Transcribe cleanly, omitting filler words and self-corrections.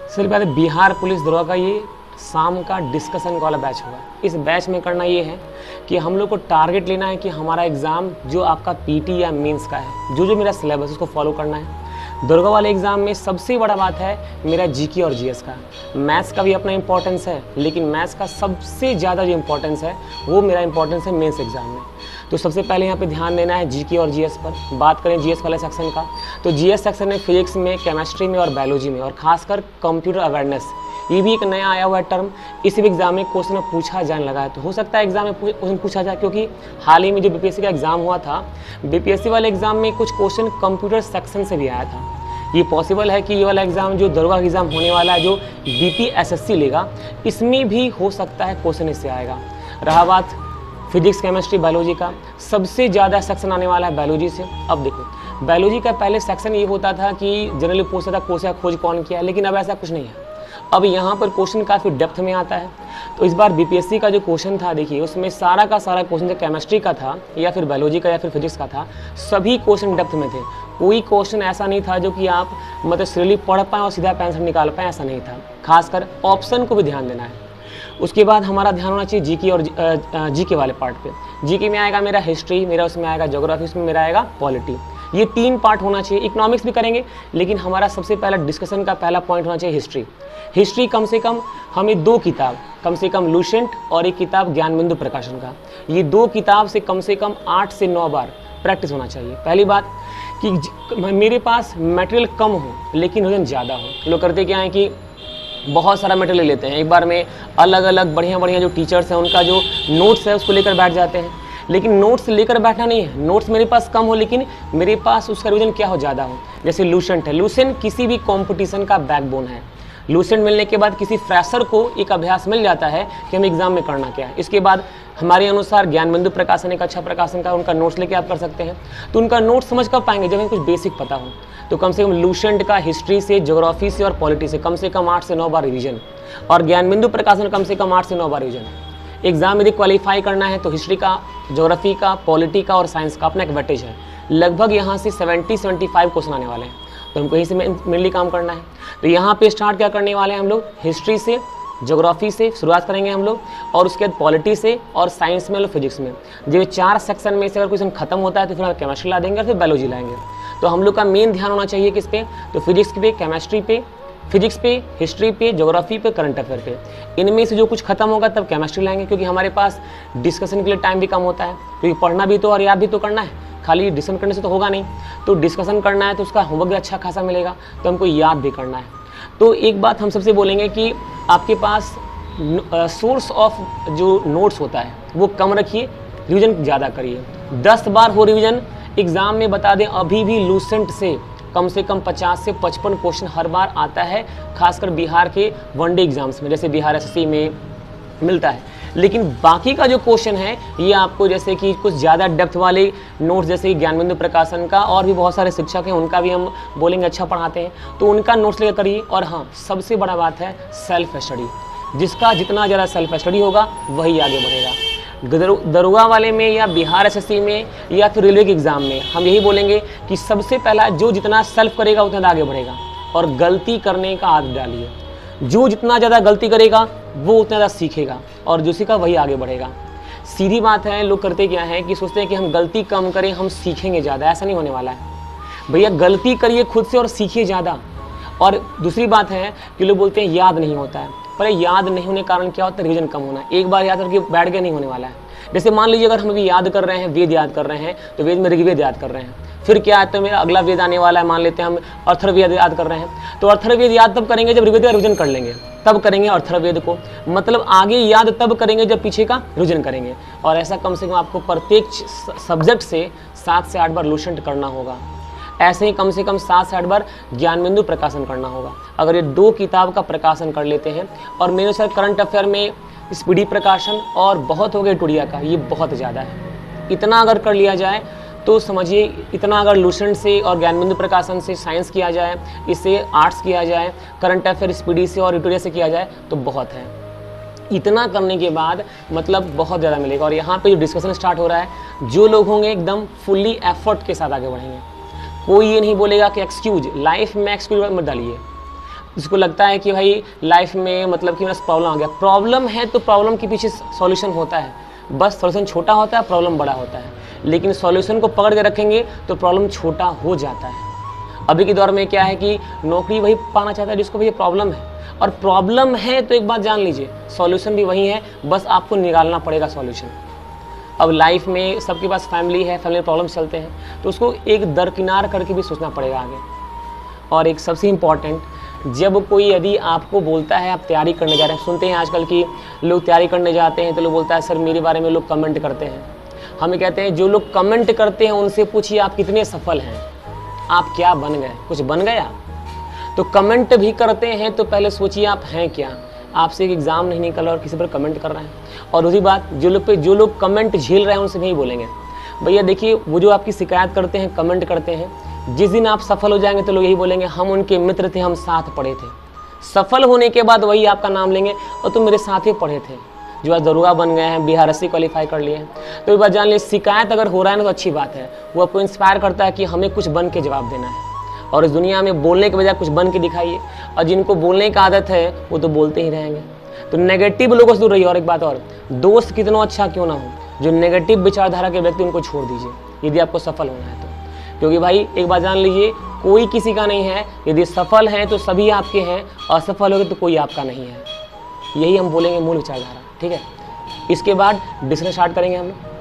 सबसे पहले बिहार पुलिस दरोगा का ये शाम का डिस्कशन वाला बैच होगा। इस बैच में करना ये है कि हम लोग को टारगेट लेना है कि हमारा एग्ज़ाम जो आपका पीटी या मेंस का है, जो मेरा सिलेबस उसको फॉलो करना है। दरोगा वाले एग्ज़ाम में सबसे बड़ा बात है मेरा जीके और जीएस का। मैथ्स का भी अपना इंपॉर्टेंस है, लेकिन मैथ्स का सबसे ज़्यादा जो इंपॉर्टेंस है वो मेरा इंपॉर्टेंस है मेंस एग्ज़ाम में। तो सबसे पहले यहाँ पे ध्यान देना है जीके और जीएस पर। बात करें जीएस वाले सेक्शन का, तो जीएस सेक्शन में फिजिक्स में, केमिस्ट्री में और बायोलॉजी में, और खासकर कंप्यूटर अवेयरनेस, ये भी एक नया आया हुआ है टर्म। इस भी एग्जाम में क्वेश्चन पूछा जाने लगा है, तो हो सकता है एग्जाम में क्वेश्चन पूछा जाए, क्योंकि हाल ही में जो बीपीएससी का एग्जाम हुआ था, बीपीएससी वाले एग्जाम में कुछ क्वेश्चन कंप्यूटर सेक्शन से भी आया था। ये पॉसिबल है कि ये वाला एग्जाम जो दरोगा का एग्जाम होने वाला है, जो बीपीएसएससी लेगा, इसमें भी हो सकता है क्वेश्चन इससे आएगा। रहा बात फिजिक्स, केमिस्ट्री, बायोलॉजी का, सबसे ज़्यादा सेक्शन आने वाला है बायोलॉजी से। अब देखो, बायोलॉजी का पहले सेक्शन ये होता था कि जनरली पूछता था कोशिका खोज कौन किया है, लेकिन अब ऐसा कुछ नहीं है। अब यहाँ पर क्वेश्चन काफ़ी डेप्थ में आता है। तो इस बार बीपीएससी का जो क्वेश्चन था, देखिए उसमें सारा का सारा क्वेश्चन जो केमिस्ट्री का था या फिर बायोलॉजी का या फिर फिजिक्स का था, सभी क्वेश्चन डेप्थ में थे। कोई क्वेश्चन ऐसा नहीं था जो कि आप मतलब सीरियली पढ़ पाएँ और सीधा आंसर निकाल पाएँ, ऐसा नहीं था। खासकर ऑप्शन को भी ध्यान देना है। उसके बाद हमारा ध्यान होना चाहिए जीके और जीके वाले पार्ट पे। जीके में आएगा मेरा हिस्ट्री, मेरा उसमें आएगा ज्योग्राफी, उसमें मेरा आएगा पॉलिटी। ये 3 पार्ट होना चाहिए। इकोनॉमिक्स भी करेंगे, लेकिन हमारा सबसे पहला डिस्कशन का पहला पॉइंट होना चाहिए हिस्ट्री। हिस्ट्री कम से कम हमें 2 किताब, कम से कम लूसेंट और एक किताब ज्ञानबिंदु प्रकाशन का, ये 2 किताब से कम 8 से 9 बार प्रैक्टिस होना चाहिए। पहली बात कि मेरे पास मटेरियल कम हो लेकिन वजन ज़्यादा हो। लोग करते क्या है कि बहुत सारा मटेरियल लेते हैं, एक बार में अलग अलग बढ़िया बढ़िया जो टीचर्स हैं उनका जो नोट्स है उसको लेकर बैठ जाते हैं। लेकिन नोट्स लेकर बैठना नहीं है, नोट्स मेरे पास कम हो लेकिन मेरे पास उसका रिवीजन क्या हो, ज़्यादा हो। जैसे लूसेंट है, लूसेंट किसी भी कंपटीशन का बैकबोन है। लूसेंट मिलने के बाद किसी फ्रेशर को एक अभ्यास मिल जाता है कि हम एग्जाम में करना क्या है। इसके बाद हमारे अनुसार ज्ञानबिंदु प्रकाशन एक अच्छा प्रकाशन का, उनका नोट्स लेके आप कर सकते हैं। तो उनका नोट्स समझ कब पाएंगे, जब हमें कुछ बेसिक पता हो। तो कम से कम लूसेंट का हिस्ट्री से, ज्योग्राफी से और पॉलिटी से कम 8 से 9 बार रिवीजन, और ज्ञानबिंदु प्रकाशन कम से कम 8 से 9 बार रिवीजन। एग्जाम यदि क्वालिफाई करना है तो हिस्ट्री का, ज्योग्राफी का, पॉलिटी का और साइंस का अपना एक वेटेज है। लगभग यहाँ से 70-75 क्वेश्चन आने वाले हैं, तो हमको यहीं से मेनली काम करना है। तो यहाँ पे स्टार्ट क्या करने वाले हैं हम लोग, हिस्ट्री से, ज्योग्राफी से शुरुआत करेंगे हम लोग, और उसके बाद पॉलिटी से, और साइंस में और फिजिक्स में। जब 4 सेक्शन में से अगर क्वेश्चन खत्म होता है तो फिर हम केमिस्ट्री ला देंगे और फिर बायोलॉजी लाएंगे। तो हम लोग का मेन ध्यान होना चाहिए किस पे, तो फिजिक्स पे, केमिस्ट्री पे, फिजिक्स पे, हिस्ट्री पे, ज्योग्राफी पे, करंट अफेयर पे। इनमें से जो कुछ खत्म होगा तब केमिस्ट्री लाएंगे, क्योंकि हमारे पास डिस्कशन के लिए टाइम भी कम होता है, क्योंकि पढ़ना भी तो और याद भी तो करना है, खाली डिस्कशन करने से तो होगा नहीं। तो डिस्कशन करना है तो उसका होमवर्क भी अच्छा खासा मिलेगा, तो हमको याद भी करना है। तो एक बात हम सबसे बोलेंगे कि आपके पास सोर्स ऑफ जो नोट्स होता है वो कम रखिए, रिवीजन ज़्यादा करिए। 10 बार हो रिवीजन, एग्ज़ाम में बता दें अभी भी लूसेंट से कम 50 से 55 क्वेश्चन हर बार आता है, खासकर बिहार के वनडे एग्जाम्स में, जैसे बिहार एसएससी में मिलता है। लेकिन बाकी का जो क्वेश्चन है ये आपको जैसे कि कुछ ज़्यादा डेप्थ वाले नोट्स, जैसे कि ज्ञानबिंदु प्रकाशन का, और भी बहुत सारे शिक्षक हैं उनका भी हम बोलेंगे अच्छा पढ़ाते हैं, तो उनका नोट्स लेकर करिए। और हाँ, सबसे बड़ा बात है सेल्फ स्टडी। जिसका जितना ज़्यादा सेल्फ स्टडी होगा वही आगे बढ़ेगा। दरोगा वाले में या बिहार एसएससी में या फिर रेलवे के एग्ज़ाम में हम यही बोलेंगे कि सबसे पहला जो जितना सेल्फ करेगा उतना आगे बढ़ेगा, और गलती करने का आदत डालिए। जो जितना ज़्यादा गलती करेगा वो उतना ज़्यादा सीखेगा, और जो सीखा वही आगे बढ़ेगा। सीधी बात है, लोग करते क्या है कि सोचते हैं कि हम गलती कम करें हम सीखेंगे ज़्यादा, ऐसा नहीं होने वाला है भैया। गलती करिए खुद से और सीखिए ज़्यादा। और दूसरी बात है कि लोग बोलते हैं याद नहीं होता है, पर याद नहीं होने के कारण क्या होता है, रिवीजन कम होना। एक बार याद करके बैठ गया नहीं होने वाला है। जैसे मान लीजिए अगर हम अभी याद कर रहे हैं, वेद याद कर रहे हैं, तो वेद में ऋग्वेद याद कर रहे हैं, फिर क्या है तो मेरा अगला वेद आने वाला है, मान लेते हैं हम अथर्ववेद याद कर रहे हैं, तो अथर्ववेद याद तब करेंगे जब ऋग्वेद का रिवीजन कर लेंगे, तब करेंगे अथर्ववेद को। मतलब आगे याद तब करेंगे जब पीछे का रिवीजन करेंगे। और ऐसा कम से कम आपको प्रत्येक सब्जेक्ट से 7 से 8 बार लूसेंट करना होगा। ऐसे ही कम से कम 7 से 8 बार ज्ञानबिंदु प्रकाशन करना होगा। अगर ये 2 किताब का प्रकाशन कर लेते हैं, और मेरे अनुसार करंट अफेयर में स्पीडी प्रकाशन और बहुत हो गया टुडिया का, ये बहुत ज़्यादा है। इतना अगर कर लिया जाए तो समझिए, इतना अगर लूसेंट से और ज्ञानबिंदु प्रकाशन से साइंस किया जाए, इससे आर्ट्स किया जाए, करंट अफेयर स्पीडी से और टुडिया से किया जाए तो बहुत है। इतना करने के बाद मतलब बहुत ज़्यादा मिलेगा। और यहाँ पे जो डिस्कशन स्टार्ट हो रहा है, जो लोग होंगे एकदम फुल्ली एफर्ट के साथ आगे बढ़ेंगे। कोई ये नहीं बोलेगा कि एक्सक्यूज, लाइफ में एक्सक्यूज मत डालिए। जिसको लगता है कि भाई लाइफ में मतलब कि मेरा प्रॉब्लम आ गया, प्रॉब्लम है तो प्रॉब्लम के पीछे सॉल्यूशन होता है, बस सॉल्यूशन छोटा होता है, प्रॉब्लम बड़ा होता है, लेकिन सॉल्यूशन को पकड़ के रखेंगे तो प्रॉब्लम छोटा हो जाता है। अभी के दौर में क्या है कि नौकरी वही पाना चाहता है जिसको भैया प्रॉब्लम है, और प्रॉब्लम है तो एक बात जान लीजिए सॉल्यूशन भी वही है, बस आपको निकालना पड़ेगा सॉल्यूशन। अब लाइफ में सबके पास फैमिली है, फैमिली में प्रॉब्लम चलते हैं, तो उसको एक दरकिनार करके भी सोचना पड़ेगा आगे। और एक सबसे इम्पॉर्टेंट, जब कोई यदि आपको बोलता है आप तैयारी करने जा रहे हैं, सुनते हैं आजकल की लोग तैयारी करने जाते हैं तो लोग बोलता है सर मेरे बारे में लोग कमेंट करते हैं। हमें कहते हैं जो लोग कमेंट करते हैं उनसे पूछिए आप कितने सफल हैं, आप क्या बन गए, कुछ बन गए आप? तो कमेंट भी करते हैं तो पहले सोचिए आप हैं क्या। आपसे एक एग्ज़ाम नहीं निकला और किसी पर कमेंट कर रहे हैं। और दूसरी बात, जो लोग कमेंट झेल रहे हैं उनसे नहीं बोलेंगे भैया देखिए वो जो आपकी शिकायत करते हैं, कमेंट करते हैं, जिस दिन आप सफल हो जाएंगे तो लोग यही बोलेंगे हम उनके मित्र थे, हम साथ पढ़े थे। सफल होने के बाद वही आपका नाम लेंगे और तुम मेरे साथ ही पढ़े थे, जो आज दरोगा बन गए हैं, BRSC क्वालिफाई कर लिए हैं। तो ये बात जान लीजिए, शिकायत अगर हो रहा है ना तो अच्छी बात है, वो आपको इंस्पायर करता है कि हमें कुछ बन के जवाब देना है। और इस दुनिया में बोलने के बजाय कुछ बन के दिखाइए, और जिनको बोलने की आदत है वो तो बोलते ही रहेंगे। तो नेगेटिव लोगों से दूर रहिए। और एक बात और, दोस्त कितना अच्छा क्यों ना हो, जो नेगेटिव विचारधारा के व्यक्ति उनको छोड़ दीजिए यदि आपको सफल होना है तो। क्योंकि भाई एक बात जान लीजिए, कोई किसी का नहीं है, यदि सफल हैं तो सभी आपके हैं, असफल हो गए तो कोई आपका नहीं है। यही हम बोलेंगे मूल विचारधारा, ठीक है। इसके बाद डिस्कशन स्टार्ट करेंगे हम लोग।